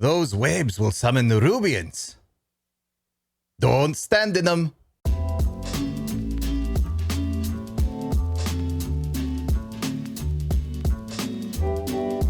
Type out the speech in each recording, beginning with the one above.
Those waves will summon the Rubians. Don't stand in them.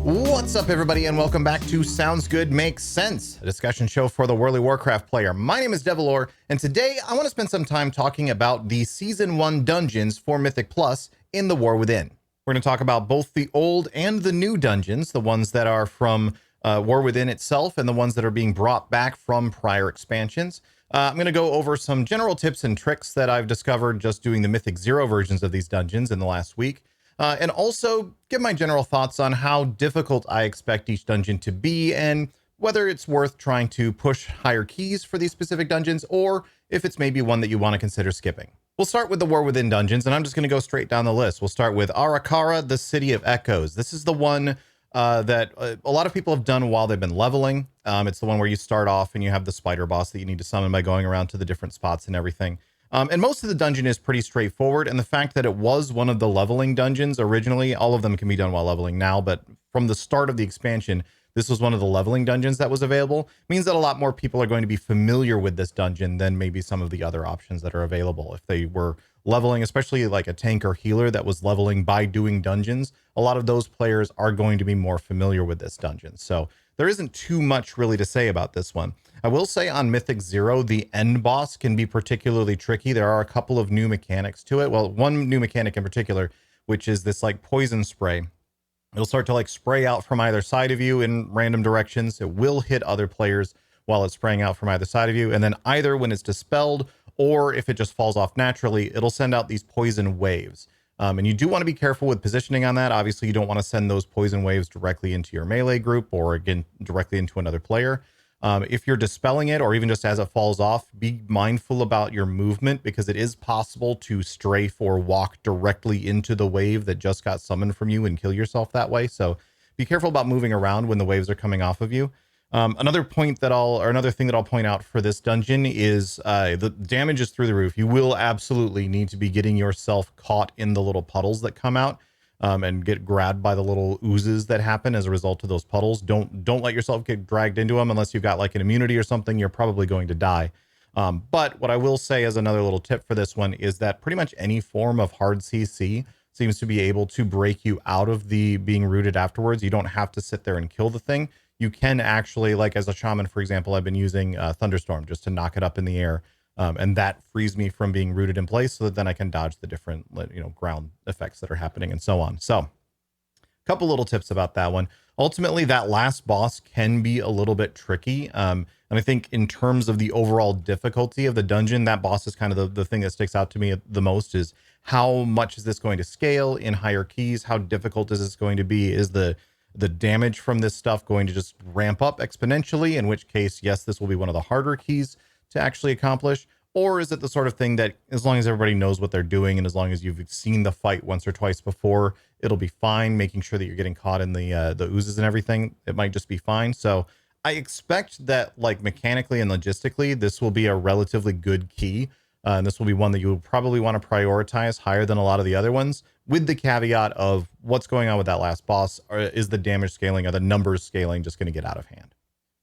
What's up, everybody, and welcome back to Sounds Good Makes Sense, a discussion show for the World of Warcraft player. My name is Devilor, and today I want to spend some time talking about the Season 1 dungeons for Mythic Plus in the War Within. We're going to talk about both the old and the new dungeons, the ones that are from War Within itself and the ones that are being brought back from prior expansions. I'm going to go over some general tips and tricks that I've discovered just doing the Mythic Zero versions of these dungeons in the last week. And also give my general thoughts on how difficult I expect each dungeon to be and whether it's worth trying to push higher keys for these specific dungeons or if it's maybe one that you want to consider skipping. We'll start with the War Within dungeons, and I'm just going to go straight down the list. We'll start with Ara-Kara, the City of Echoes. This is the one that a lot of people have done while they've been leveling. It's the one where you start off and you have the spider boss that you need to summon by going around to the different spots and everything. And most of the dungeon is pretty straightforward. And the fact that it was one of the leveling dungeons originally, all of them can be done while leveling now, but from the start of the expansion, this was one of the leveling dungeons that was available, means that a lot more people are going to be familiar with this dungeon than maybe some of the other options that are available. If they were leveling, especially like a tank or healer that was leveling by doing dungeons, a lot of those players are going to be more familiar with this dungeon. So there isn't too much really to say about this one. I will say on Mythic Zero, the end boss can be particularly tricky. There are a couple of new mechanics to it. Well, one new mechanic in particular, which is this like poison spray. It'll start to like spray out from either side of you in random directions. It will hit other players while it's spraying out from either side of you. And then either when it's dispelled or if it just falls off naturally, it'll send out these poison waves. And you do want to be careful with positioning on that. Obviously, you don't want to send those poison waves directly into your melee group or again, directly into another player. If you're dispelling it or even just as it falls off, be mindful about your movement because it is possible to strafe or walk directly into the wave that just got summoned from you and kill yourself that way. So be careful about moving around when the waves are coming off of you. Another thing that I'll point out for this dungeon is the damage is through the roof. You will absolutely need to be getting yourself caught in the little puddles that come out. And get grabbed by the little oozes that happen as a result of those puddles. Don't let yourself get dragged into them unless you've got like an immunity or something. You're probably going to die. But what I will say as another little tip for this one is that pretty much any form of hard CC seems to be able to break you out of the being rooted afterwards. You don't have to sit there and kill the thing. You can actually, like as a shaman, for example, I've been using Thunderstorm just to knock it up in the air. And that frees me from being rooted in place so that then I can dodge the different, ground effects that are happening and so on. So a couple little tips about that one. Ultimately, that last boss can be a little bit tricky. And I think in terms of the overall difficulty of the dungeon, that boss is kind of the thing that sticks out to me the most is how much is this going to scale in higher keys? How difficult is this going to be? Is the damage from this stuff going to just ramp up exponentially? In which case, yes, this will be one of the harder keys to actually accomplish, or is it the sort of thing that as long as everybody knows what they're doing and as long as you've seen the fight once or twice before, it'll be fine, making sure that you're getting caught in the oozes and everything, it might just be fine. So I expect that like mechanically and logistically, this will be a relatively good key. And this will be one that you will probably want to prioritize higher than a lot of the other ones, with the caveat of what's going on with that last boss. Or is the damage scaling or the numbers scaling just going to get out of hand?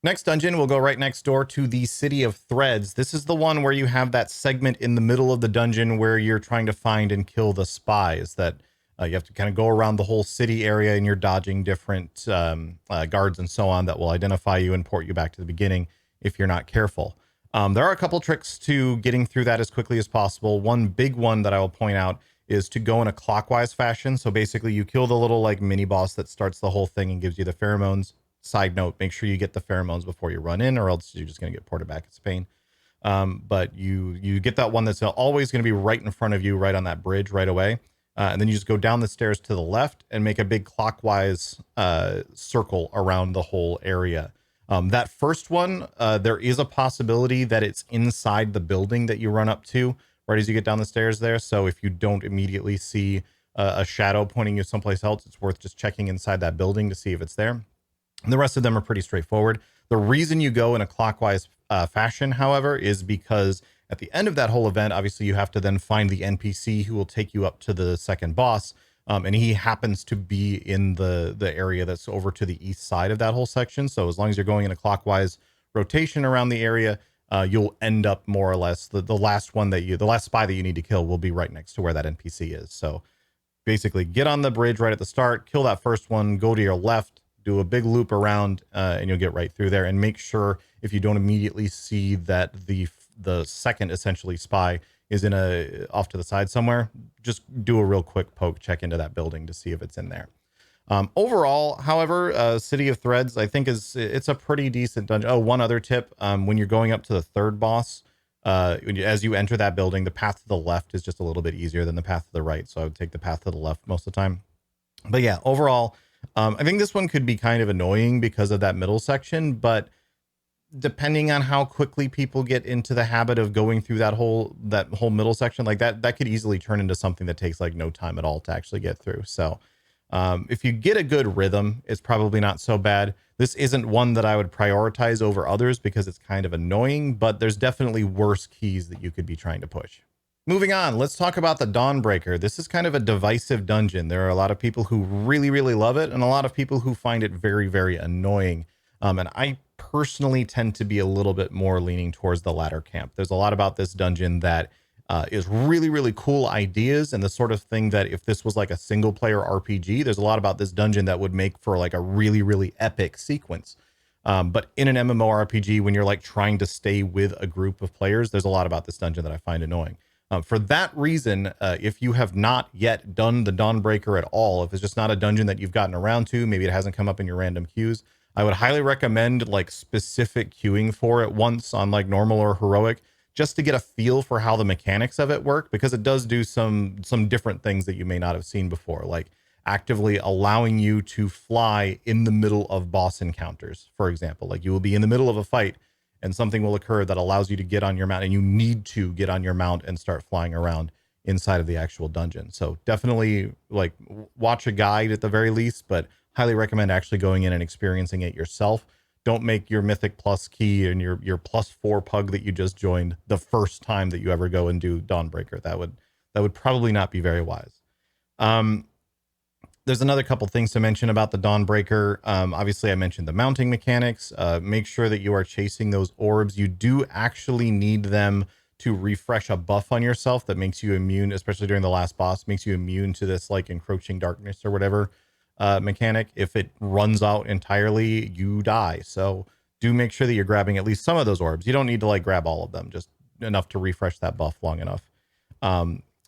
Next dungeon, we'll go right next door to the City of Threads. This is the one where you have that segment in the middle of the dungeon where you're trying to find and kill the spies that you have to kind of go around the whole city area and you're dodging different guards and so on that will identify you and port you back to the beginning if you're not careful. There are a couple tricks to getting through that as quickly as possible. One big one that I will point out is to go in a clockwise fashion. So basically you kill the little like mini boss that starts the whole thing and gives you the pheromones. Side note, make sure you get the pheromones before you run in or else you're just going to get ported back. It's pain. But you get that one that's always going to be right in front of you, right on that bridge right away. And then you just go down the stairs to the left and make a big clockwise circle around the whole area. That first one, there is a possibility that it's inside the building that you run up to right as you get down the stairs there. So if you don't immediately see a shadow pointing you someplace else, it's worth just checking inside that building to see if it's there. And the rest of them are pretty straightforward. The reason you go in a clockwise fashion, however, is because at the end of that whole event, obviously you have to then find the NPC who will take you up to the second boss. And he happens to be in the area that's over to the east side of that whole section. So as long as you're going in a clockwise rotation around the area, you'll end up more or less the last spy that you need to kill will be right next to where that NPC is. So basically get on the bridge right at the start, kill that first one, go to your left, do a big loop around, and you'll get right through there. And make sure if you don't immediately see that the second essentially spy is in off to the side somewhere, just do a real quick poke check into that building to see if it's in there. Overall, however, City of Threads, I think it's a pretty decent dungeon. Oh, one other tip, when you're going up to the third boss, as you enter that building, the path to the left is just a little bit easier than the path to the right. So I would take the path to the left most of the time. But yeah, overall, I think this one could be kind of annoying because of that middle section, but depending on how quickly people get into the habit of going through that whole middle section, like that could easily turn into something that takes like no time at all to actually get through. So if you get a good rhythm, it's probably not so bad. This isn't one that I would prioritize over others because it's kind of annoying, but there's definitely worse keys that you could be trying to push. Moving on, let's talk about the Dawnbreaker. This is kind of a divisive dungeon. There are a lot of people who really, really love it and a lot of people who find it very, very annoying. And I personally tend to be a little bit more leaning towards the latter camp. There's a lot about this dungeon that is really, really cool ideas and the sort of thing that if this was like a single player RPG, there's a lot about this dungeon that would make for like a really, really epic sequence. But in an MMORPG, when you're like trying to stay with a group of players, there's a lot about this dungeon that I find annoying. For that reason, if you have not yet done the Dawnbreaker at all, if it's just not a dungeon that you've gotten around to, maybe it hasn't come up in your random queues, I would highly recommend like specific queuing for it once on like normal or heroic, just to get a feel for how the mechanics of it work, because it does do some different things that you may not have seen before, like actively allowing you to fly in the middle of boss encounters, for example. Like you will be in the middle of a fight and something will occur that allows you to get on your mount, and you need to get on your mount and start flying around inside of the actual dungeon. So definitely like watch a guide at the very least, but highly recommend actually going in and experiencing it yourself. Don't make your Mythic Plus key and your +4 pug that you just joined the first time that you ever go and do Dawnbreaker. That would probably not be very wise. There's another couple things to mention about the Dawnbreaker. Obviously, I mentioned the mounting mechanics. Make sure that you are chasing those orbs. You do actually need them to refresh a buff on yourself that makes you immune, especially during the last boss, makes you immune to this like encroaching darkness or whatever mechanic. If it runs out entirely, you die. So do make sure that you're grabbing at least some of those orbs. You don't need to like grab all of them, just enough to refresh that buff long enough.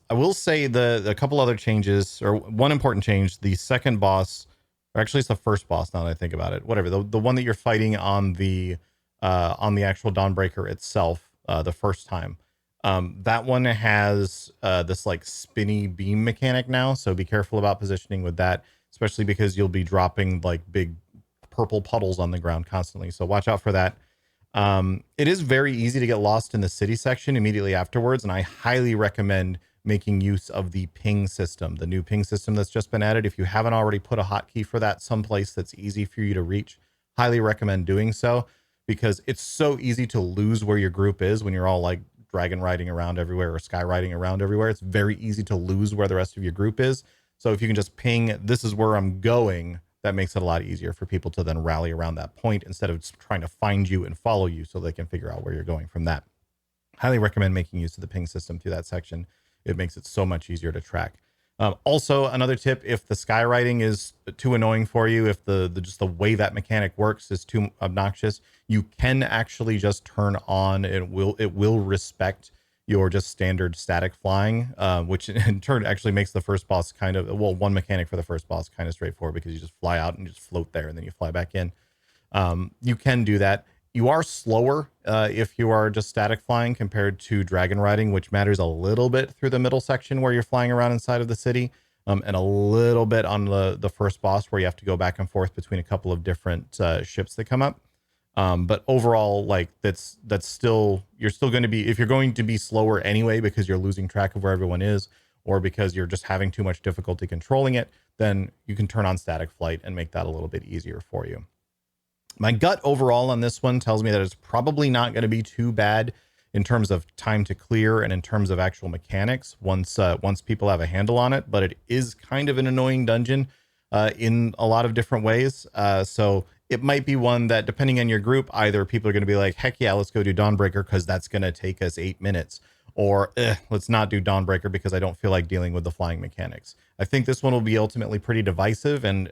I will say a couple other changes, or one important change, the second boss, or actually it's the first boss now that I think about it, whatever, the one that you're fighting on the actual Dawnbreaker itself, the first time, that one has this like spinny beam mechanic now. So be careful about positioning with that, especially because you'll be dropping like big purple puddles on the ground constantly. So watch out for that. It is very easy to get lost in the city section immediately afterwards, and I highly recommend making use of the ping system, the new ping system that's just been added. If you haven't already put a hotkey for that someplace that's easy for you to reach, highly recommend doing so, because it's so easy to lose where your group is when you're all like dragon riding around everywhere or sky riding around everywhere. It's very easy to lose where the rest of your group is. So if you can just ping, this is where I'm going, that makes it a lot easier for people to then rally around that point instead of trying to find you and follow you so they can figure out where you're going from that. Highly recommend making use of the ping system through that section. It makes it so much easier to track. Also, another tip, if the skywriting is too annoying for you, if just the way that mechanic works is too obnoxious, you can actually just turn on, it will respect your just standard static flying, which in turn actually makes the first boss kind of, well, one mechanic for the first boss kind of straightforward, because you just fly out and you just float there and then you fly back in. You can do that. You are slower if you are just static flying compared to dragon riding, which matters a little bit through the middle section where you're flying around inside of the city, and a little bit on the first boss where you have to go back and forth between a couple of different ships that come up. But overall, like that's still, you're still going to be, if you're going to be slower anyway because you're losing track of where everyone is, or because you're just having too much difficulty controlling it, then you can turn on static flight and make that a little bit easier for you. My gut overall on this one tells me that it's probably not going to be too bad in terms of time to clear and in terms of actual mechanics once people have a handle on it. But it is kind of an annoying dungeon in a lot of different ways. So it might be one that, depending on your group, either people are going to be like, heck yeah, let's go do Dawnbreaker because that's going to take us 8 minutes. Or let's not do Dawnbreaker because I don't feel like dealing with the flying mechanics. I think this one will be ultimately pretty divisive. And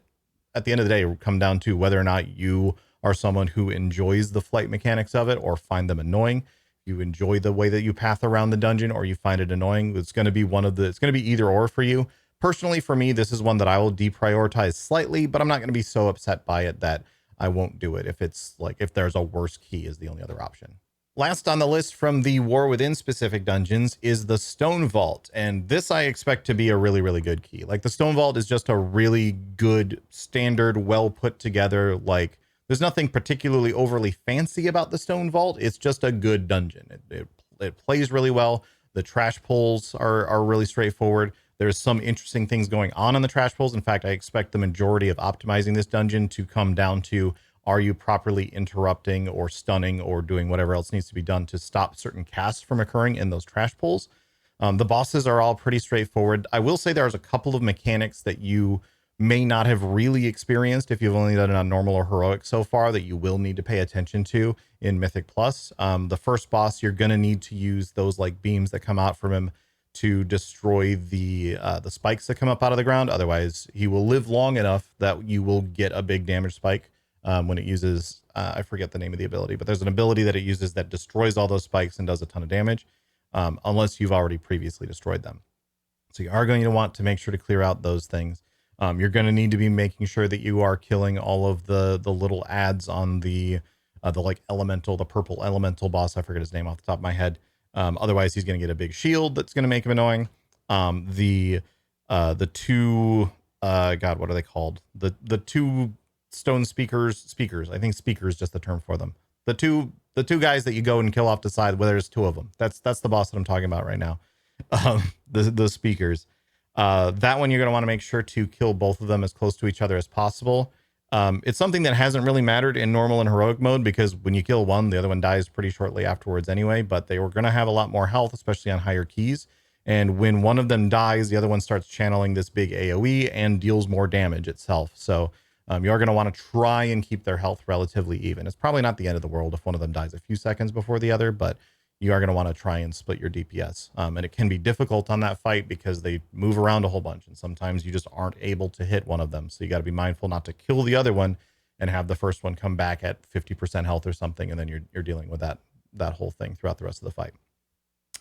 at the end of the day, it will come down to whether or not you are someone who enjoys the flight mechanics of it or find them annoying. If you enjoy the way that you path around the dungeon or you find it annoying, it's going to be it's going to be either or for you. Personally, for me, this is one that I will deprioritize slightly, but I'm not going to be so upset by it that I won't do it if there's a worse key is the only other option. Last on the list from the War Within specific dungeons is the Stonevault, and this I expect to be a really, really good key. Like, the Stonevault is just a really good, standard, well put together, like, there's nothing particularly overly fancy about the Stonevault. It's just a good dungeon. It plays really well. The trash pulls are really straightforward. There's some interesting things going on in the trash pulls. In fact, I expect the majority of optimizing this dungeon to come down to, are you properly interrupting or stunning or doing whatever else needs to be done to stop certain casts from occurring in those trash pulls? The bosses are all pretty straightforward. I will say there's a couple of mechanics that you may not have really experienced if you've only done it on normal or heroic so far that you will need to pay attention to in Mythic Plus. The first boss, you're going to need to use those like beams that come out from him to destroy the spikes that come up out of the ground. Otherwise, he will live long enough that you will get a big damage spike. When it uses, I forget the name of the ability, but there's an ability that it uses that destroys all those spikes and does a ton of damage, unless you've already previously destroyed them. So you are going to want to make sure to clear out those things. You're going to need to be making sure that you are killing all of the little ads on the like elemental, the purple elemental boss. I forget his name off the top of my head. Otherwise, he's going to get a big shield that's going to make him annoying. The two, God, what are they called? The two stone speakers, I think speaker is just the term for them. The two guys that you go and kill off the side, where there's two of them. That's the boss that I'm talking about right now. The speakers. That one you're going to want to make sure to kill both of them as close to each other as possible. It's something that hasn't really mattered in normal and heroic mode because when you kill one, the other one dies pretty shortly afterwards anyway, but they were going to have a lot more health, especially on higher keys. And when one of them dies, the other one starts channeling this big AoE and deals more damage itself. So you're going to want to try and keep their health relatively even. It's probably not the end of the world if one of them dies a few seconds before the other, but you are going to want to try and split your DPS. And it can be difficult on that fight because they move around a whole bunch, and sometimes you just aren't able to hit one of them. So you got to be mindful not to kill the other one and have the first one come back at 50% health or something, and then you're dealing with that whole thing throughout the rest of the fight.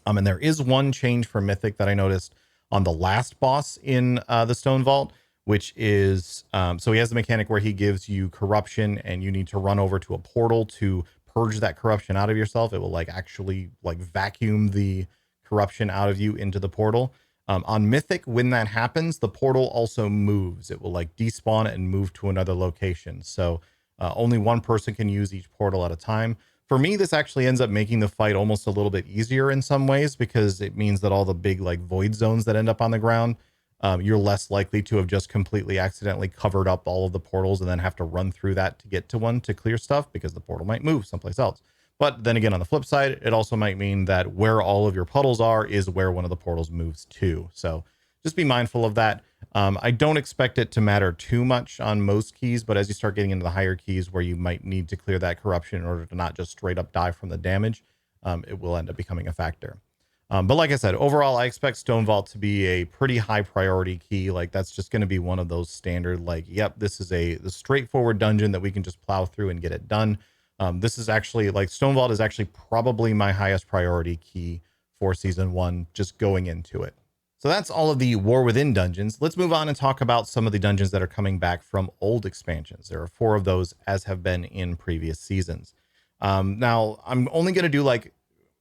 And there is one change for Mythic that I noticed on the last boss in the Stonevault, which is, so he has the mechanic where he gives you corruption and you need to run over to a portal to purge that corruption out of yourself. It will like actually like vacuum the corruption out of you into the portal. On Mythic, when that happens, the portal also moves. It will like despawn and move to another location. So only one person can use each portal at a time. For me, this actually ends up making the fight almost a little bit easier in some ways because it means that all the big like void zones that end up on the ground, you're less likely to have just completely accidentally covered up all of the portals and then have to run through that to get to one to clear stuff because the portal might move someplace else. But then again, on the flip side, it also might mean that where all of your puddles are is where one of the portals moves to. So just be mindful of that. I don't expect it to matter too much on most keys, but as you start getting into the higher keys where you might need to clear that corruption in order to not just straight up die from the damage, it will end up becoming a factor. But like I said, overall, I expect Stonevault to be a pretty high priority key. Like that's just going to be one of those standard, like, yep, this is the straightforward dungeon that we can just plow through and get it done. This is actually like Stonevault is actually probably my highest priority key for season 1, just going into it. So that's all of the War Within dungeons. Let's move on and talk about some of the dungeons that are coming back from old expansions. There are 4 of those, as have been in previous seasons. Now I'm only going to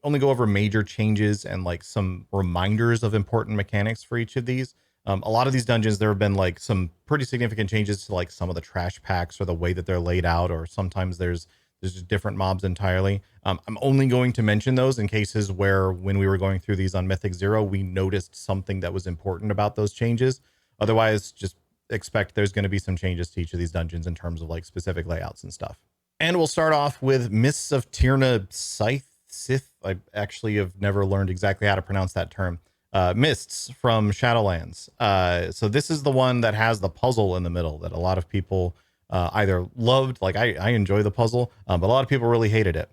only go over major changes and like some reminders of important mechanics for each of these. A lot of these dungeons, there have been like some pretty significant changes to like some of the trash packs or the way that they're laid out, or sometimes there's just different mobs entirely. I'm only going to mention those in cases where when we were going through these on Mythic 0, we noticed something that was important about those changes. Otherwise, just expect there's going to be some changes to each of these dungeons in terms of like specific layouts and stuff. And we'll start off with Mists of Tirna Scithe. I actually have never learned exactly how to pronounce that term. Mists from Shadowlands. So this is the one that has the puzzle in the middle that a lot of people either loved, like I enjoy the puzzle, but a lot of people really hated it.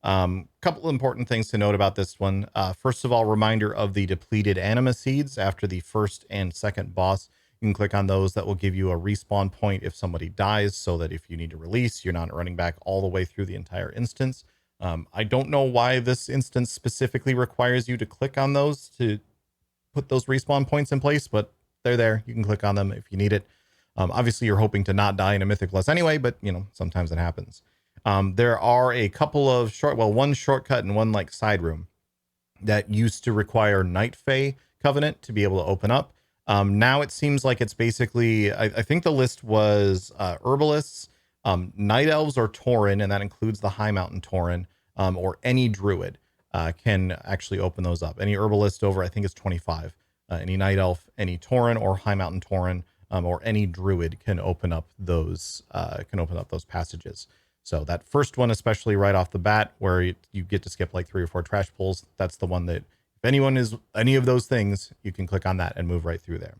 Couple important things to note about this one. First of all, reminder of the depleted anima seeds after the first and second boss. You can click on those. That will give you a respawn point if somebody dies, so that if you need to release, you're not running back all the way through the entire instance. I don't know why this instance specifically requires you to click on those to put those respawn points in place, but they're there. You can click on them if you need it. Obviously, you're hoping to not die in a Mythic Plus anyway, but you know, sometimes it happens. There are a couple of one shortcut and one like side room that used to require Night Fae Covenant to be able to open up. Now it seems like it's basically, I think the list was Herbalists, Night Elves or Tauren, and that includes the High Mountain Tauren, or any Druid can actually open those up. Any Herbalist over, I think it's 25. Any Night Elf, any Tauren or High Mountain Tauren, or any Druid can open up those passages. So that first one, especially right off the bat, where you get to skip like 3 or 4 trash pulls, that's the one that if anyone is any of those things, you can click on that and move right through there.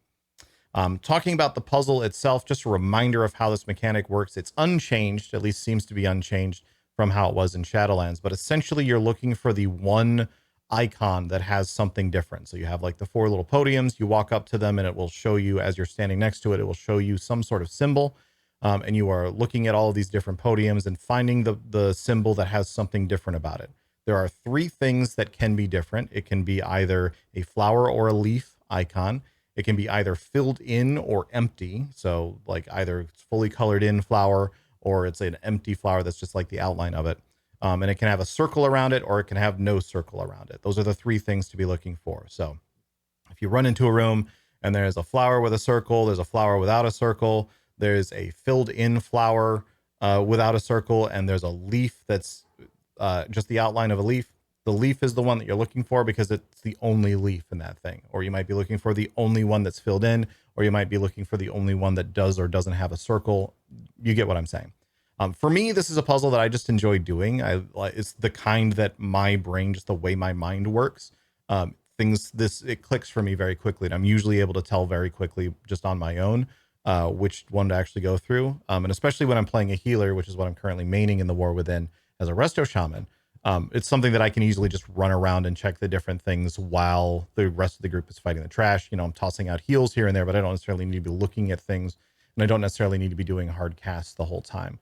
Talking about the puzzle itself, just a reminder of how this mechanic works. It's unchanged, at least seems to be unchanged from how it was in Shadowlands, but essentially you're looking for the one icon that has something different. So you have like the 4 little podiums, you walk up to them and it will show you, as you're standing next to it, it will show you some sort of symbol. And you are looking at all of these different podiums and finding the symbol that has something different about it. There are 3 things that can be different. It can be either a flower or a leaf icon. It can be either filled in or empty. So like either it's fully colored in flower or it's an empty flower that's just like the outline of it. And it can have a circle around it or it can have no circle around it. Those are the 3 things to be looking for. So if you run into a room and there's a flower with a circle, there's a flower without a circle, there's a filled in flower without a circle, and there's a leaf that's just the outline of a leaf. The leaf is the one that you're looking for because it's the only leaf in that thing. Or you might be looking for the only one that's filled in, or you might be looking for the only one that does or doesn't have a circle. You get what I'm saying. For me, this is a puzzle that I just enjoy doing. It's the kind that my brain, just the way my mind works, it clicks for me very quickly. And I'm usually able to tell very quickly just on my own which one to actually go through. And especially when I'm playing a healer, which is what I'm currently maining in the War Within as a Resto Shaman, it's something that I can easily just run around and check the different things while the rest of the group is fighting the trash. You know, I'm tossing out heals here and there, but I don't necessarily need to be looking at things, and I don't necessarily need to be doing hard casts the whole time.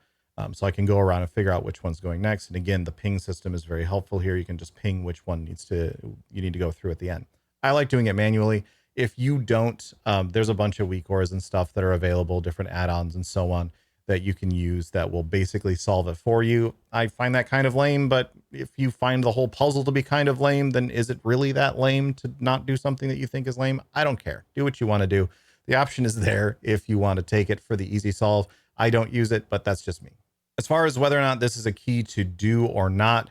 So I can go around and figure out which one's going next. And again, the ping system is very helpful here. You can just ping which one you need to go through at the end. I like doing it manually. If you don't, there's a bunch of weak ores and stuff that are available, different add-ons and so on that you can use that will basically solve it for you. I find that kind of lame, but if you find the whole puzzle to be kind of lame, then is it really that lame to not do something that you think is lame? I don't care. Do what you want to do. The option is there if you want to take it for the easy solve. I don't use it, but that's just me. As far as whether or not this is a key to do or not,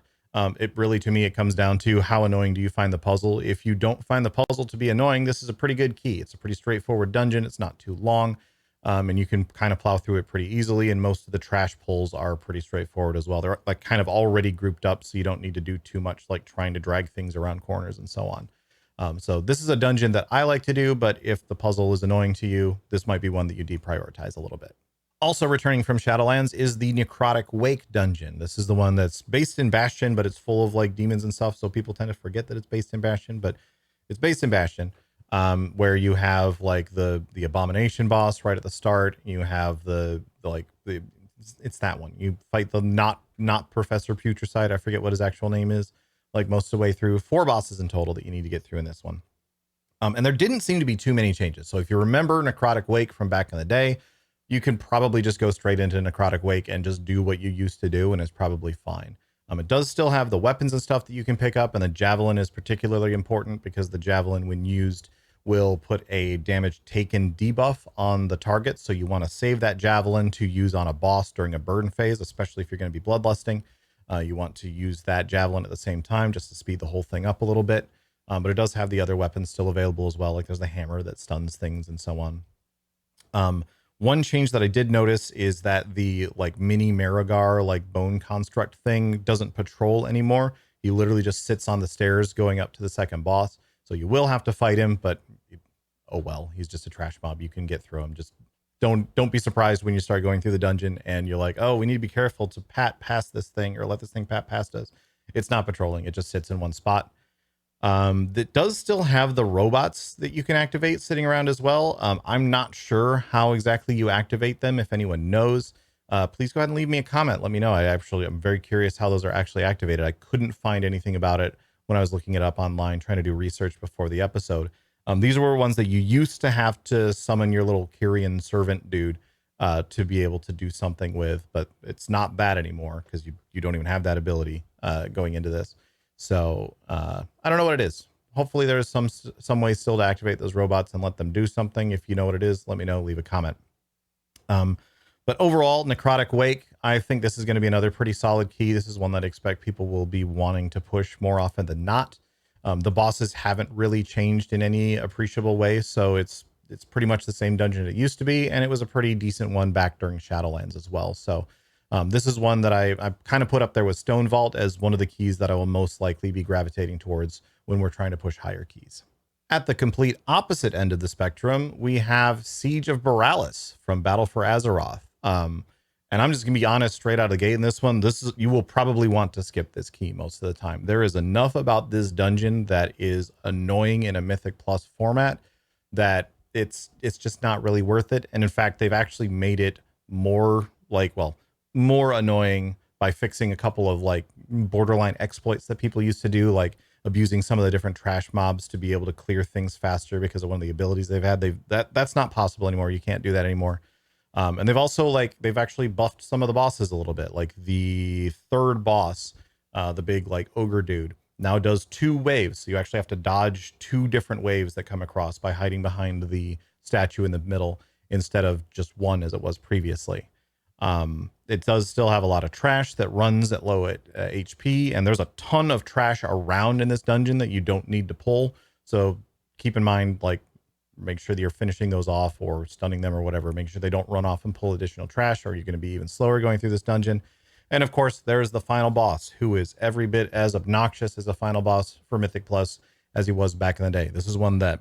it really, to me, it comes down to how annoying do you find the puzzle. If you don't find the puzzle to be annoying, this is a pretty good key. It's a pretty straightforward dungeon. It's not too long, and you can kind of plow through it pretty easily. And most of the trash pulls are pretty straightforward as well. They're like kind of already grouped up, so you don't need to do too much like trying to drag things around corners and so on. So this is a dungeon that I like to do, but if the puzzle is annoying to you, this might be one that you deprioritize a little bit. Also returning from Shadowlands is the Necrotic Wake dungeon. This is the one that's based in Bastion, but it's full of like demons and stuff. So people tend to forget that it's based in Bastion, but it's based in Bastion, where you have like the Abomination boss right at the start. You have it's that one. You fight the not Professor Putricide. I forget what his actual name is. Like most of the way through, 4 bosses in total that you need to get through in this one. And there didn't seem to be too many changes. So if you remember Necrotic Wake from back in the day, you can probably just go straight into Necrotic Wake and just do what you used to do, and it's probably fine. It does still have the weapons and stuff that you can pick up, and the Javelin is particularly important because the Javelin, when used, will put a damage taken debuff on the target. So you want to save that Javelin to use on a boss during a burn phase, especially if you're going to be bloodlusting. You want to use that Javelin at the same time just to speed the whole thing up a little bit. But it does have the other weapons still available as well. Like there's the hammer that stuns things and so on. One change that I did notice is that the like mini Marigar like bone construct thing doesn't patrol anymore. He literally just sits on the stairs going up to the second boss. So you will have to fight him, but oh well, he's just a trash mob. You can get through him. Just don't be surprised when you start going through the dungeon and you're like, oh, we need to be careful to pat past this thing or let this thing pat past us. It's not patrolling. It just sits in one spot. That does still have the robots that you can activate sitting around as well. I'm not sure how exactly you activate them. If anyone knows, please go ahead and leave me a comment. Let me know. I'm very curious how those are actually activated. I couldn't find anything about it when I was looking it up online, trying to do research before the episode. These were ones that you used to have to summon your little Kyrian servant dude to be able to do something with, but it's not that anymore because you don't even have that ability going into this. So I don't know what it is. Hopefully there's some way still to activate those robots and let them do something. If you know what it is, let me know. Leave a comment. But overall, Necrotic Wake, I think this is going to be another pretty solid key. This is one that I expect people will be wanting to push more often than not. The bosses haven't really changed in any appreciable way, so it's pretty much the same dungeon it used to be, and it was a pretty decent one back during Shadowlands as well. So this is one that I kind of put up there with Stonevault as one of the keys that I will most likely be gravitating towards when we're trying to push higher keys. At the complete opposite end of the spectrum, we have Siege of Boralus from Battle for Azeroth. And I'm just gonna be honest straight out of the gate in this one. You will probably want to skip this key most of the time. There is enough about this dungeon that is annoying in a Mythic Plus format that it's just not really worth it. And in fact, they've actually made it more annoying by fixing a couple of like borderline exploits that people used to do, like abusing some of the different trash mobs to be able to clear things faster because of one of the abilities they've had. That's not possible anymore. You can't do that anymore. And they've also they've actually buffed some of the bosses a little bit. Like the third boss, the big like ogre dude, now does 2 waves. So you actually have to dodge 2 different waves that come across by hiding behind the statue in the middle instead of just one as it was previously. It does still have a lot of trash that runs at low HP, and there's a ton of trash around in this dungeon that you don't need to pull. So keep in mind, like, make sure that you're finishing those off or stunning them or whatever. Make sure they don't run off and pull additional trash, or you're going to be even slower going through this dungeon. And of course, there's the final boss, who is every bit as obnoxious as the final boss for Mythic Plus as he was back in the day. This is one that,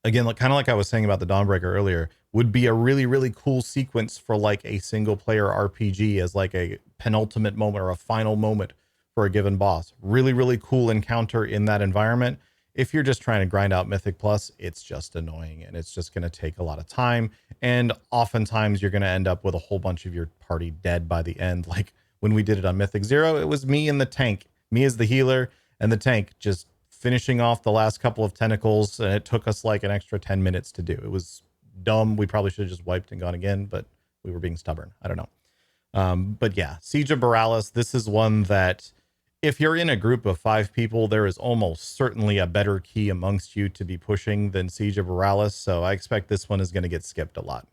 again, kind of like I was saying about the Dawnbreaker earlier, would be a really, really cool sequence for like a single player RPG as like a penultimate moment or a final moment for a given boss. Really, really cool encounter in that environment. If you're just trying to grind out Mythic Plus, it's just annoying and it's just going to take a lot of time. And oftentimes you're going to end up with a whole bunch of your party dead by the end. Like when we did it on Mythic 0, it was me and the tank, me as the healer and the tank just finishing off the last couple of tentacles. And it took us like an extra 10 minutes to do. It was dumb. We probably should have just wiped and gone again, but we were being stubborn. I don't know. But yeah, Siege of Boralus, this is one that if you're in a group of 5 people, there is almost certainly a better key amongst you to be pushing than Siege of Boralus. So I expect this one is going to get skipped a lot.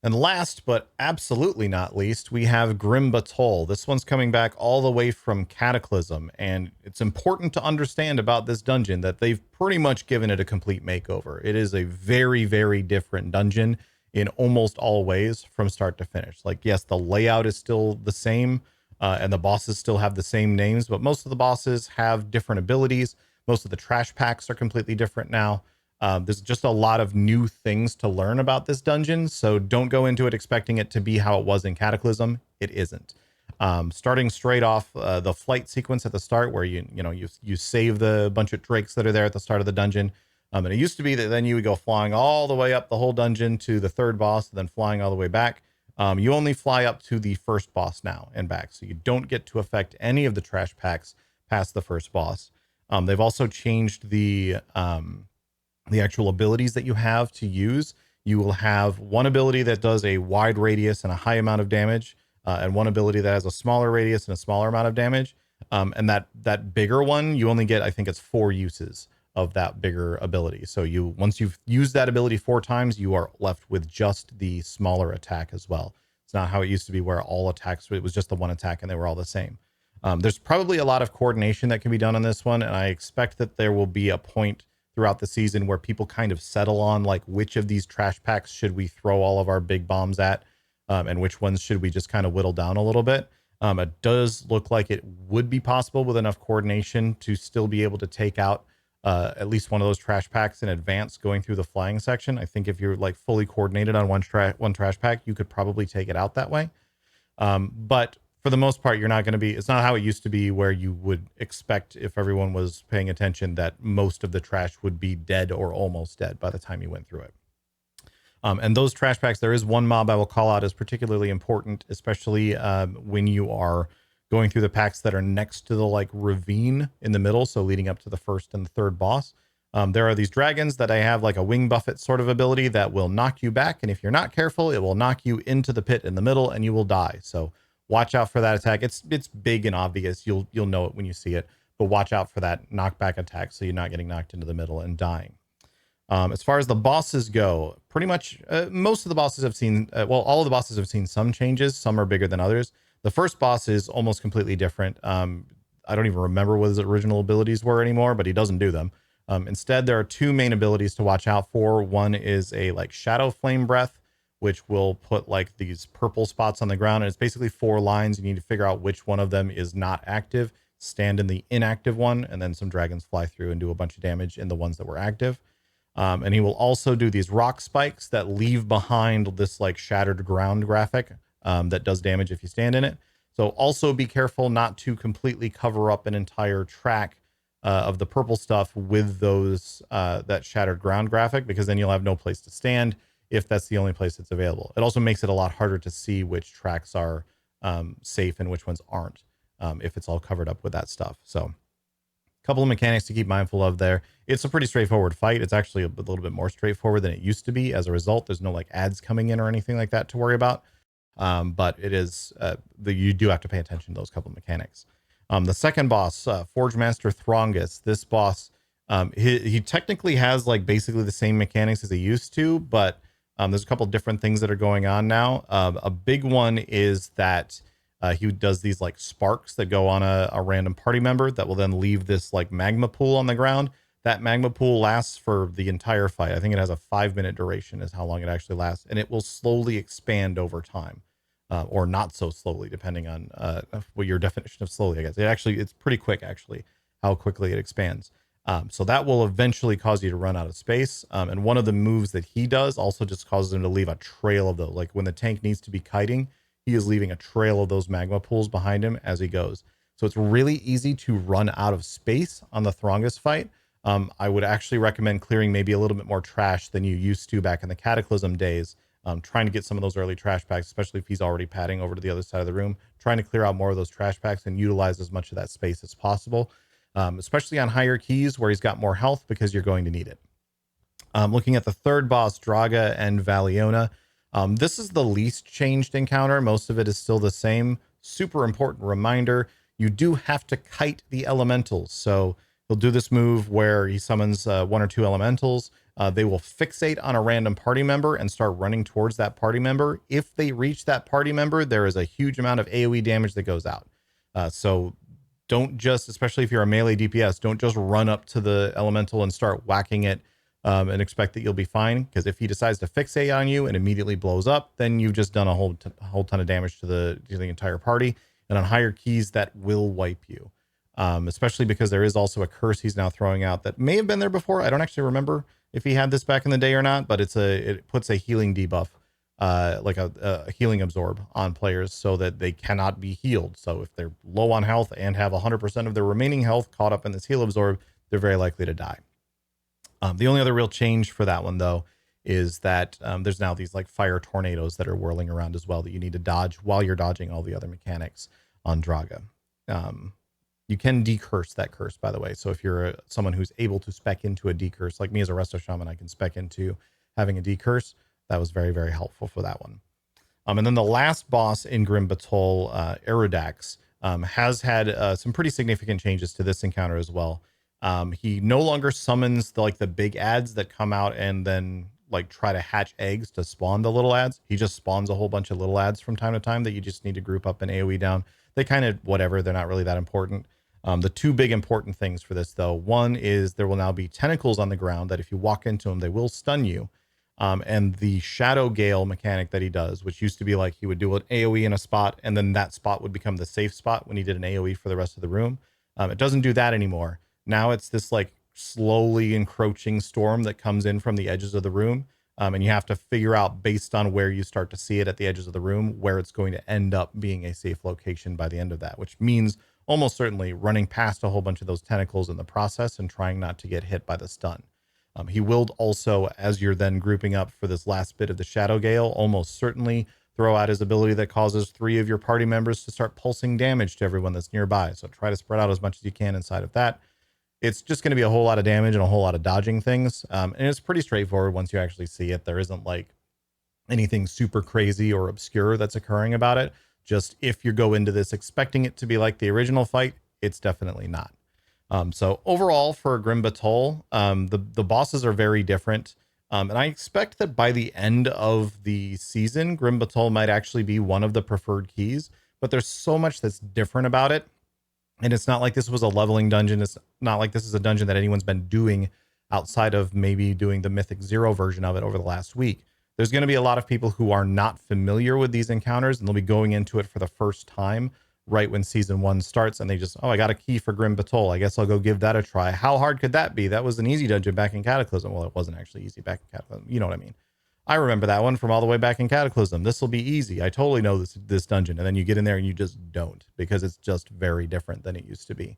And last, but absolutely not least, we have Grim Batol. This one's coming back all the way from Cataclysm. And it's important to understand about this dungeon that they've pretty much given it a complete makeover. It is a very, very different dungeon in almost all ways from start to finish. Like, yes, the layout is still the same. And the bosses still have the same names, but most of the bosses have different abilities. Most of the trash packs are completely different now. There's just a lot of new things to learn about this dungeon, so don't go into it expecting it to be how it was in Cataclysm. It isn't. Starting straight off, the flight sequence at the start, where you save the bunch of drakes that are there at the start of the dungeon. And it used to be that then you would go flying all the way up the whole dungeon to the third boss, and then flying all the way back. You only fly up to the first boss now and back, so you don't get to affect any of the trash packs past the first boss. They've also changed the actual abilities that you have to use. You will have one ability that does a wide radius and a high amount of damage, and one ability that has a smaller radius and a smaller amount of damage. And that bigger one, you only get, I think it's 4 uses of that bigger ability. So once you've used that ability 4 times, you are left with just the smaller attack as well. It's not how it used to be where all attacks, it was just the one attack and they were all the same. There's probably a lot of coordination that can be done on this one. And I expect that there will be a point throughout the season where people kind of settle on like which of these trash packs should we throw all of our big bombs at, and which ones should we just kind of whittle down a little bit. It does look like it would be possible with enough coordination to still be able to take out at least one of those trash packs in advance going through the flying section. I think if you're like fully coordinated on one trash pack, you could probably take it out that way. But for the most part, you're not going to be, it's not how it used to be where you would expect, if everyone was paying attention, that most of the trash would be dead or almost dead by the time you went through it. And those trash packs, there is one mob I will call out as particularly important, especially when you are going through the packs that are next to the like ravine in the middle, so leading up to the first and the third boss. There are these dragons that I have like a wing buffet sort of ability that will knock you back, and if you're not careful, it will knock you into the pit in the middle and you will die. So watch out for that attack. It's big and obvious. You'll know it when you see it, but watch out for that knockback attack so you're not getting knocked into the middle and dying. As far as the bosses go, pretty much most of the bosses have seen, all of the bosses have seen some changes. Some are bigger than others. The first boss is almost completely different. I don't even remember what his original abilities were anymore, but he doesn't do them. Instead, there are two main abilities to watch out for. One is a like shadow flame breath, which will put like these purple spots on the ground. And it's basically 4 lines. You need to figure out which one of them is not active. Stand in the inactive one, and then some dragons fly through and do a bunch of damage in the ones that were active. And he will also do these rock spikes that leave behind this like shattered ground graphic that does damage if you stand in it. So also be careful not to completely cover up an entire track of the purple stuff with those that shattered ground graphic, because then you'll have no place to stand if that's the only place that's available. It also makes it a lot harder to see which tracks are safe and which ones aren't if it's all covered up with that stuff. So couple of mechanics to keep mindful of there. It's a pretty straightforward fight. It's actually a little bit more straightforward than it used to be. As a result, there's no like ads coming in or anything like that to worry about. But it is you do have to pay attention to those couple of mechanics. The second boss, Forge Master Throngus. This boss, he technically has like basically the same mechanics as he used to, but there's a couple different things that are going on now. A big one is that he does these like sparks that go on a random party member that will then leave this like magma pool on the ground. That magma pool lasts for the entire fight. I think it has a 5-minute duration is how long it actually lasts. And it will slowly expand over time or not so slowly, depending on what your definition of slowly, I guess. It's pretty quick, actually, how quickly it expands. So that will eventually cause you to run out of space. And one of the moves that he does also just causes him to leave a trail of those. Like when the tank needs to be kiting, he is leaving a trail of those magma pools behind him as he goes. So it's really easy to run out of space on the Throngus fight. I would actually recommend clearing maybe a little bit more trash than you used to back in the Cataclysm days. Trying to get some of those early trash packs, especially if he's already padding over to the other side of the room, trying to clear out more of those trash packs and utilize as much of that space as possible, especially on higher keys where he's got more health, because you're going to need it. Looking at the third boss, Draga and Valiona. This is the least changed encounter. Most of it is still the same. Super important reminder, you do have to kite the elementals. So he'll do this move where he summons 1 or 2 elementals. They will fixate on a random party member and start running towards that party member. If they reach that party member, there is a huge amount of AoE damage that goes out. So don't just, especially if you're a melee DPS, don't just run up to the elemental and start whacking it and expect that you'll be fine, because if he decides to fixate on you and immediately blows up, then you've just done a whole ton of damage to the entire party. And on higher keys, that will wipe you, especially because there is also a curse he's now throwing out that may have been there before. I don't actually remember if he had this back in the day or not, but it puts a healing debuff, like a healing absorb on players so that they cannot be healed. So if they're low on health and have 100% of their remaining health caught up in this heal absorb, they're very likely to die. The only other real change for that one, though, is that there's now these like fire tornadoes that are whirling around as well that you need to dodge while you're dodging all the other mechanics on Draga. You can decurse that curse, by the way. So if you're someone who's able to spec into a decurse, like me as a Resto Shaman, I can spec into having a decurse. That was very, very helpful for that one. And then the last boss in Grim Batol, Erudax, has had some pretty significant changes to this encounter as well. He no longer summons the big ads that come out and then like try to hatch eggs to spawn the little ads. He just spawns a whole bunch of little ads from time to time that you just need to group up and AoE down. They kind of whatever, they're not really that important. The 2 big important things for this, though, one is there will now be tentacles on the ground that if you walk into them, they will stun you. And the Shadow Gale mechanic that he does, which used to be like he would do an AoE in a spot, and then that spot would become the safe spot when he did an AoE for the rest of the room. It doesn't do that anymore. Now it's this like slowly encroaching storm that comes in from the edges of the room. And you have to figure out, based on where you start to see it at the edges of the room, where it's going to end up being a safe location by the end of that, which means almost certainly running past a whole bunch of those tentacles in the process and trying not to get hit by the stun. He will also, as you're then grouping up for this last bit of the Shadow Gale, almost certainly throw out his ability that causes 3 of your party members to start pulsing damage to everyone that's nearby. So try to spread out as much as you can inside of that. It's just going to be a whole lot of damage and a whole lot of dodging things. And it's pretty straightforward once you actually see it. There isn't like anything super crazy or obscure that's occurring about it. Just if you go into this expecting it to be like the original fight, it's definitely not. So overall for Grim Batol, the bosses are very different. And I expect that by the end of the season, Grim Batol might actually be one of the preferred keys, but there's so much that's different about it. And it's not like this was a leveling dungeon. It's not like this is a dungeon that anyone's been doing outside of maybe doing the Mythic 0 version of it over the last week. There's going to be a lot of people who are not familiar with these encounters, and they'll be going into it for the first time right when season 1 starts, and they just, oh, I got a key for Grim Batol. I guess I'll go give that a try. How hard could that be? That was an easy dungeon back in Cataclysm. Well, it wasn't actually easy back in Cataclysm. You know what I mean? I remember that one from all the way back in Cataclysm. This will be easy. I totally know this dungeon. And then you get in there and you just don't, because it's just very different than it used to be.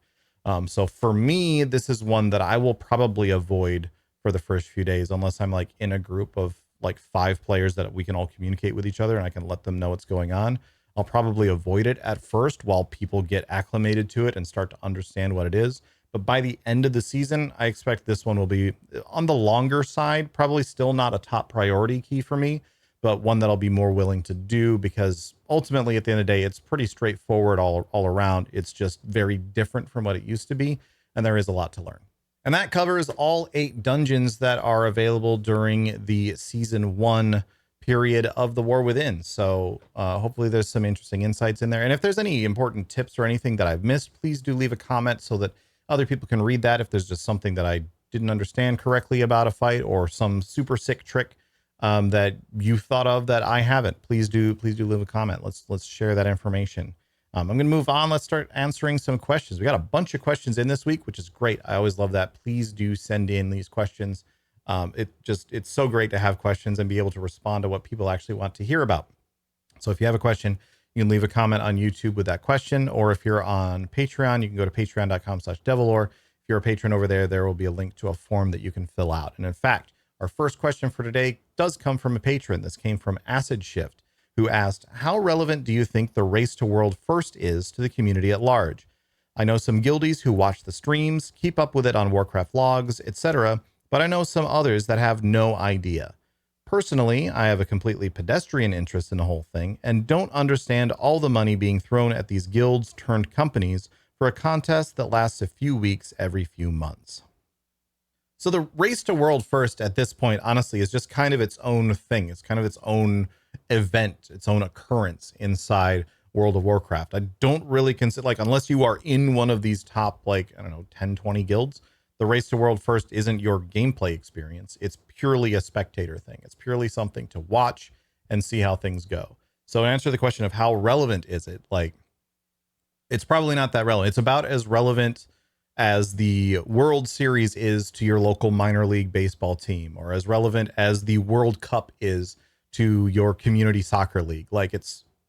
So for me, this is one that I will probably avoid for the first few days, unless I'm like in a group of like 5 players that we can all communicate with each other and I can let them know what's going on. I'll probably avoid it at first while people get acclimated to it and start to understand what it is. But by the end of the season, I expect this one will be on the longer side, probably still not a top priority key for me, but one that I'll be more willing to do, because ultimately at the end of the day, it's pretty straightforward all around. It's just very different from what it used to be, and there is a lot to learn. And that covers all 8 dungeons that are available during the season 1 period of the War Within. So hopefully there's some interesting insights in there. And if there's any important tips or anything that I've missed, please do leave a comment so that other people can read that. If there's just something that I didn't understand correctly about a fight, or some super sick trick that you thought of that I haven't, please do leave a comment. Let's share that information. I'm going to move on. Let's start answering some questions. We got a bunch of questions in this week, which is great. I always love that. Please do send in these questions. It's so great to have questions and be able to respond to what people actually want to hear about. So if you have a question, you can leave a comment on YouTube with that question, or if you're on Patreon, you can go to patreon.com/devilore. If you're a patron over there, there will be a link to a form that you can fill out. And in fact, our first question for today does come from a patron. This came from Acid Shift, who asked, how relevant do you think the Race to World First is to the community at large? I know some guildies who watch the streams, keep up with it on Warcraft logs, etc., but I know some others that have no idea. Personally, I have a completely pedestrian interest in the whole thing and don't understand all the money being thrown at these guilds turned companies for a contest that lasts a few weeks every few months. So the Race to World First at this point, honestly, is just kind of its own thing. It's kind of its own event, its own occurrence inside World of Warcraft. I don't really consider, like, unless you are in one of these top, like, I don't know, 10, 20 guilds, the Race to World First isn't your gameplay experience. It's purely a spectator thing. It's purely something to watch and see how things go. So to answer the question of how relevant is it, like, it's probably not that relevant. It's about as relevant as the World Series is to your local minor league baseball team, or as relevant as the World Cup is to your community soccer league. Like,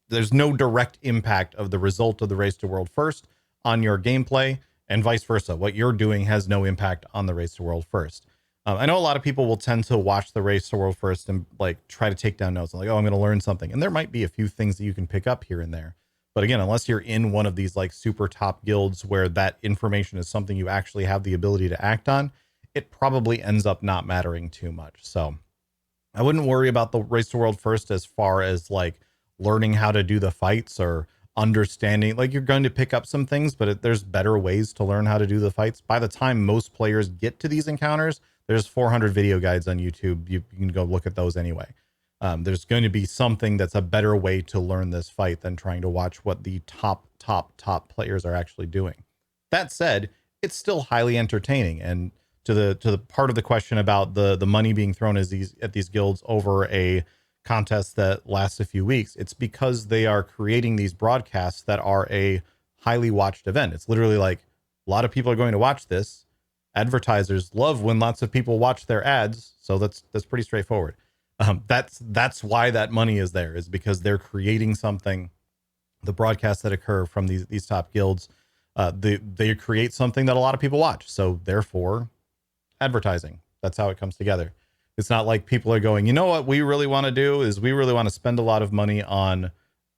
there's no direct impact of the result of the Race to World First on your gameplay, and vice versa. What you're doing has no impact on the Race to World First. I know a lot of people will tend to watch the Race to World First and like try to take down notes and like, oh, I'm going to learn something. And there might be a few things that you can pick up here and there. But again, unless you're in one of these like super top guilds where that information is something you actually have the ability to act on, it probably ends up not mattering too much. So I wouldn't worry about the Race to World First as far as like learning how to do the fights or understanding. Like, you're going to pick up some things, but there's better ways to learn how to do the fights. By the time most players get to these encounters, there's 400 video guides on YouTube. You can go look at those anyway. There's going to be something that's a better way to learn this fight than trying to watch what the top players are actually doing. That said, it's still highly entertaining. And the part of the question about the money being thrown at these guilds over a contest that lasts a few weeks, it's because they are creating these broadcasts that are a highly watched event. It's literally like a lot of people are going to watch this. Advertisers love when lots of people watch their ads, so that's pretty straightforward. That's why that money is there, is because they're creating something. The broadcasts that occur from these top guilds, they create something that a lot of people watch. So therefore, advertising. That's how it comes together. It's not like people are going, you know what we really want to do is we really want to spend a lot of money on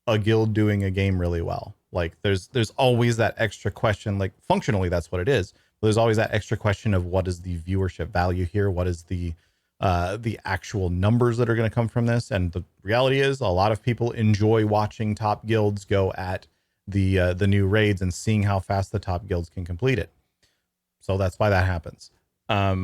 a guild doing a game really well. Like there's always that extra question. Like functionally, that's what it is. But there's always that extra question of what is the viewership value here? What is the actual numbers that are going to come from this? And the reality is a lot of people enjoy watching top guilds go at the new raids and seeing how fast the top guilds can complete it. So that's why that happens. I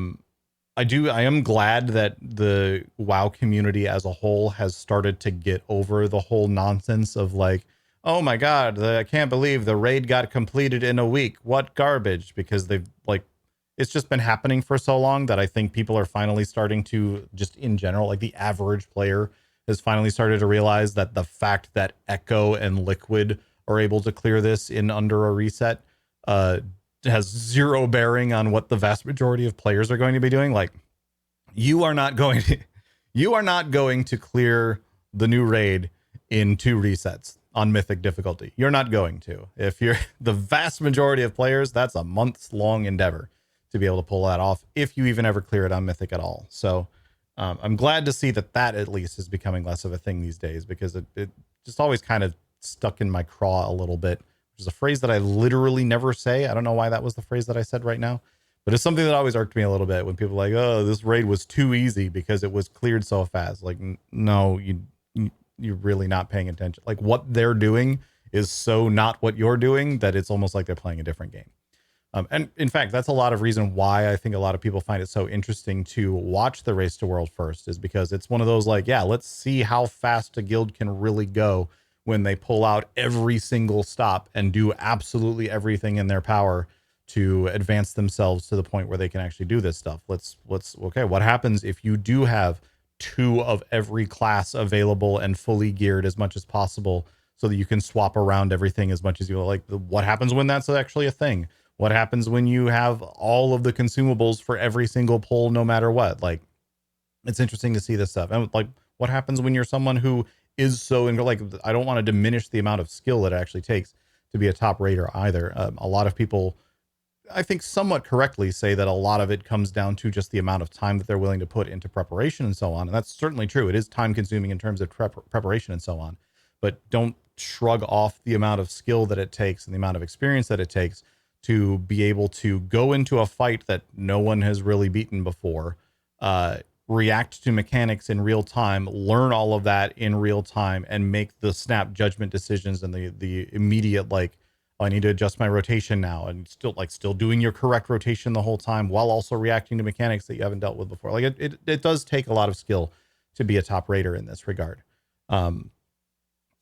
am glad that the WoW community as a whole has started to get over the whole nonsense of like, oh my God, I can't believe the raid got completed in a week. What garbage? Because they've like, it's just been happening for so long that I think people are finally starting to, just in general, like the average player has finally started to realize that the fact that Echo and Liquid are able to clear this in under a reset has zero bearing on what the vast majority of players are going to be doing. Like you are not going to clear the new raid in 2 resets on Mythic difficulty. You're not going to. If you're the vast majority of players, that's a months long endeavor to be able to pull that off, if you even ever clear it on Mythic at all. So I'm glad to see that at least is becoming less of a thing these days, because it just always kind of stuck in my craw a little bit, which is a phrase that I literally never say. I don't know why that was the phrase that I said right now, but it's something that always irked me a little bit when people are like, oh, this raid was too easy because it was cleared so fast. Like, no, you're really not paying attention. Like what they're doing is so not what you're doing that it's almost like they're playing a different game. And in fact, that's a lot of reason why I think a lot of people find it so interesting to watch the Race to World first, is because it's one of those like, yeah, let's see how fast a guild can really go when they pull out every single stop and do absolutely everything in their power to advance themselves to the point where they can actually do this stuff. Okay, what happens if you do have 2 of every class available and fully geared as much as possible so that you can swap around everything as much as you like? What happens when that's actually a thing? What happens when you have all of the consumables for every single pull, no matter what? Like, it's interesting to see this stuff. And like, what happens when you're someone who is so, and like, I don't want to diminish the amount of skill that it actually takes to be a top raider either. A lot of people, I think somewhat correctly, say that a lot of it comes down to just the amount of time that they're willing to put into preparation and so on. And that's certainly true. It is time consuming in terms of preparation and so on, but don't shrug off the amount of skill that it takes and the amount of experience that it takes to be able to go into a fight that no one has really beaten before, react to mechanics in real time, learn all of that in real time, and make the snap judgment decisions and the immediate, like, oh, I need to adjust my rotation now, and still doing your correct rotation the whole time while also reacting to mechanics that you haven't dealt with before. Like it does take a lot of skill to be a top raider in this regard.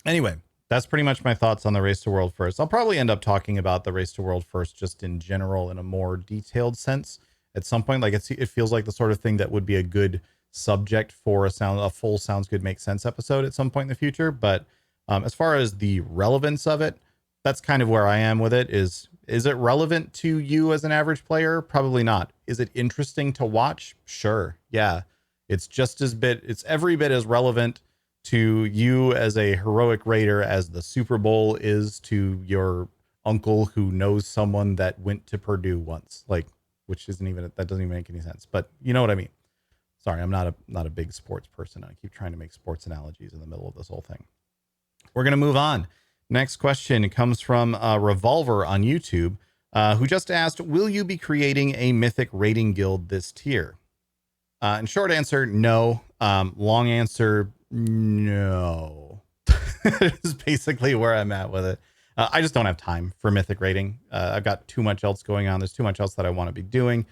Anyway, that's pretty much my thoughts on the Race to World first. I'll probably end up talking about the Race to World first just in general in a more detailed sense at some point. Like it feels like the sort of thing that would be a good subject for a full Sounds Good Makes Sense episode at some point in the future. But as far as the relevance of it, that's kind of where I am with it. Is it relevant to you as an average player? Probably not. Is it interesting to watch? Sure. Yeah. It's every bit as relevant to you as a heroic raider as the Super Bowl is to your uncle who knows someone that went to Purdue once, like, that doesn't even make any sense, but you know what I mean. Sorry, I'm not a big sports person. I keep trying to make sports analogies in the middle of this whole thing. We're going to move on. Next question comes from Revolver on YouTube, who just asked, will you be creating a Mythic raiding guild this tier? And short answer, no. Long answer, no. Is basically where I'm at with it. I just don't have time for Mythic raiding. I've got too much else going on. There's too much else that I want to be doing.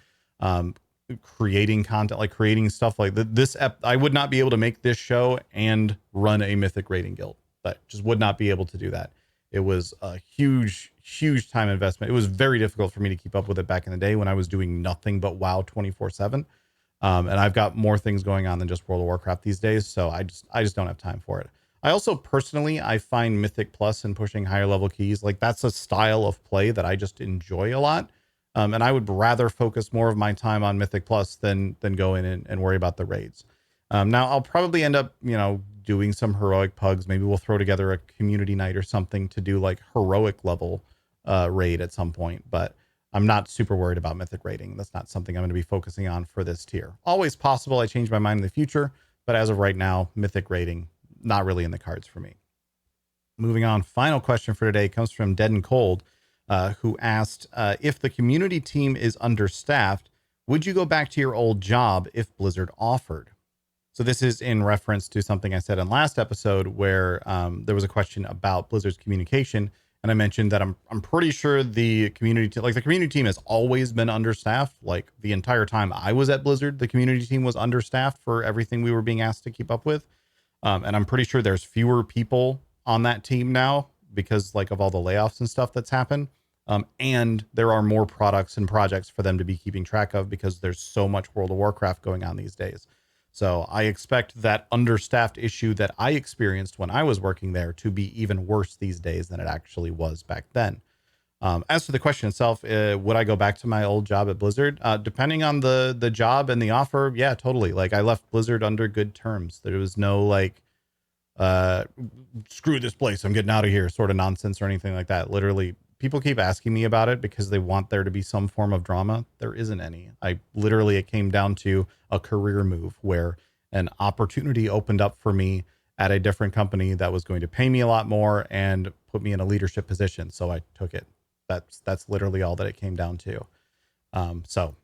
Creating content, like creating stuff like this. I would not be able to make this show and run a Mythic raiding guild. But just would not be able to do that. It was a huge, huge time investment. It was very difficult for me to keep up with it back in the day when I was doing nothing but WoW 24/7. And I've got more things going on than just World of Warcraft these days, so I just don't have time for it. I also personally, I find Mythic Plus and pushing higher level keys, like that's a style of play that I just enjoy a lot. And I would rather focus more of my time on Mythic Plus than go in and worry about the raids. Now I'll probably end up, doing some heroic pugs. Maybe we'll throw together a community night or something to do like heroic level raid at some point, but I'm not super worried about Mythic rating. That's not something I'm going to be focusing on for this tier. Always possible I change my mind in the future, but as of right now, Mythic rating, not really in the cards for me. Moving on, final question for today comes from Dead and Cold, who asked, if the community team is understaffed, would you go back to your old job if Blizzard offered? So this is in reference to something I said in last episode where there was a question about Blizzard's communication. And I mentioned that I'm pretty sure the community team has always been understaffed. Like the entire time I was at Blizzard, the community team was understaffed for everything we were being asked to keep up with. And I'm pretty sure there's fewer people on that team now because like of all the layoffs and stuff that's happened. And there are more products and projects for them to be keeping track of because there's so much World of Warcraft going on these days. So I expect that understaffed issue that I experienced when I was working there to be even worse these days than it actually was back then. As for the question itself, would I go back to my old job at Blizzard? Depending on the job and the offer, yeah, totally. Like I left Blizzard under good terms. There was no like, screw this place, I'm getting out of here sort of nonsense or anything like that. Literally, people keep asking me about it because they want there to be some form of drama. There isn't any. It came down to a career move where an opportunity opened up for me at a different company that was going to pay me a lot more and put me in a leadership position. So I took it. That's literally all that it came down to. So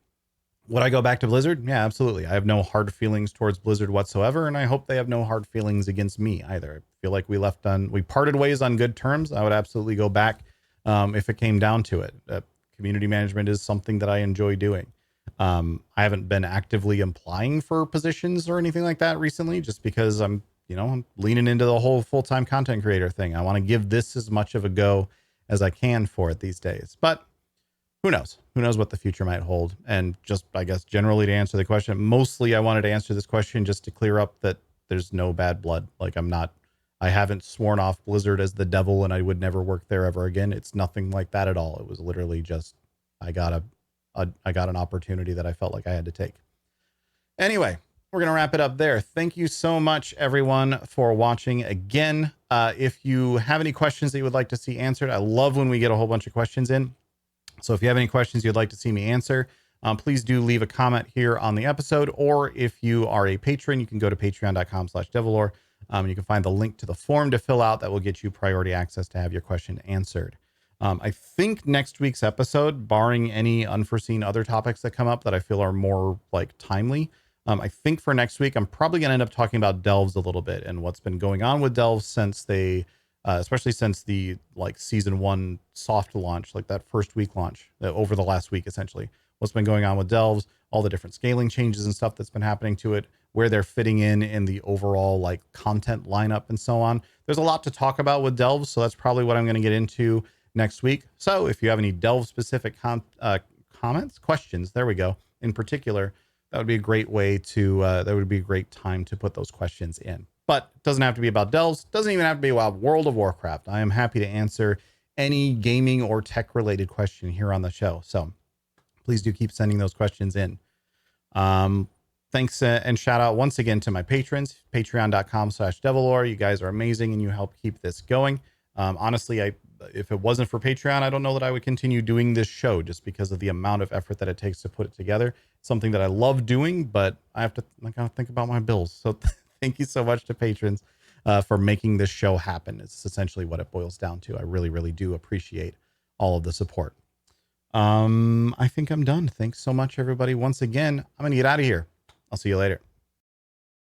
would I go back to Blizzard? Yeah, absolutely. I have no hard feelings towards Blizzard whatsoever. And I hope they have no hard feelings against me either. I feel like we parted ways on good terms. I would absolutely go back. If it came down to it. Community management is something that I enjoy doing. I haven't been actively applying for positions or anything like that recently, just because I'm leaning into the whole full-time content creator thing. I want to give this as much of a go as I can for it these days. But who knows? Who knows what the future might hold? And just, I guess, generally to answer the question, mostly I wanted to answer this question just to clear up that there's no bad blood. Like I haven't sworn off Blizzard as the devil and I would never work there ever again. It's nothing like that at all. It was literally just, I got an opportunity that I felt like I had to take. Anyway, we're going to wrap it up there. Thank you so much, everyone, for watching again. If you have any questions that you would like to see answered, I love when we get a whole bunch of questions in. So if you have any questions you'd like to see me answer, please do leave a comment here on the episode. Or if you are a patron, you can go to patreon.com/devilore. You can find the link to the form to fill out that will get you priority access to have your question answered. I think next week's episode, barring any unforeseen other topics that come up that I feel are more like timely, I think for next week, I'm probably going to end up talking about delves a little bit and what's been going on with delves since they, especially since the like season 1 soft launch, like that first week launch over the last week, essentially what's been going on with delves, all the different scaling changes and stuff that's been happening to it, where they're fitting in the overall like content lineup and so on. There's a lot to talk about with delves, so that's probably what I'm going to get into next week. So if you have any delve specific comments, questions, there we go, in particular, that would be a great way to, that would be a great time to put those questions in. But it doesn't have to be about delves, doesn't even have to be about World of Warcraft. I am happy to answer any gaming or tech related question here on the show. So please do keep sending those questions in. Thanks and shout out once again to my patrons, patreon.com/devilore. You guys are amazing and you help keep this going. Honestly, if it wasn't for Patreon, I don't know that I would continue doing this show just because of the amount of effort that it takes to put it together. It's something that I love doing, but I have to think about my bills. So thank you so much to patrons for making this show happen. It's essentially what it boils down to. I really, really do appreciate all of the support. I think I'm done. Thanks so much, everybody. Once again, I'm going to get out of here. I'll see you later.